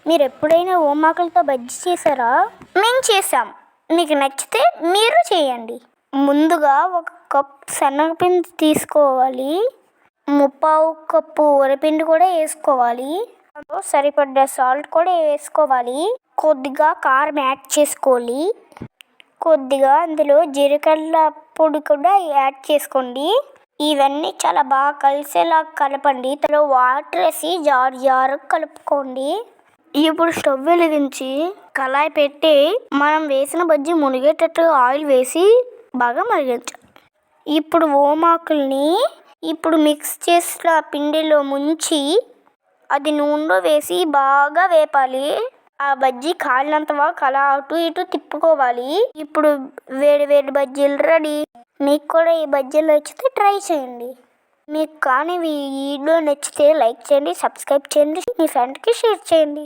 మీరు ఎప్పుడైనా ఓమాకులతో బజ్జీ చేశారా? మేము చేసాం. మీకు నచ్చితే మీరు చేయండి. ముందుగా 1 కప్ శనగపిండి తీసుకోవాలి. 3/4 కప్పు వరిపిండి కూడా వేసుకోవాలి. సరిపడ్డ సాల్ట్ కూడా వేసుకోవాలి. కొద్దిగా కారం యాడ్ చేసుకోవాలి. కొద్దిగా అందులో జీలకర్ర పొడి కూడా యాడ్ చేసుకోండి. ఇవన్నీ చాలా బాగా కలిసేలా కలపండి. తర్వాత వాటర్ వేసి జారుగా కలుపుకోండి. ఇప్పుడు స్టవ్ వెలిగించి కళాయి పెట్టి మనం వేసిన బజ్జీ మునిగేటట్టు ఆయిల్ వేసి బాగా మరిగించాలి. ఇప్పుడు ఓమాకుల్ని మిక్స్ చేసిన పిండిలో ముంచి అది నూనెలో వేసి బాగా వేపాలి. ఆ బజ్జీ కాలినంత వరకు అలా అటు ఇటు తిప్పుకోవాలి. ఇప్పుడు వేడి వేడి బజ్జీలు రెడీ. మీకు కూడా ఈ బజ్జీలు నచ్చితే ట్రై చేయండి. మీకు కానీ ఈ వీడియో నచ్చితే లైక్ చేయండి, సబ్స్క్రైబ్ చేయండి, మీ ఫ్రెండ్కి షేర్ చేయండి.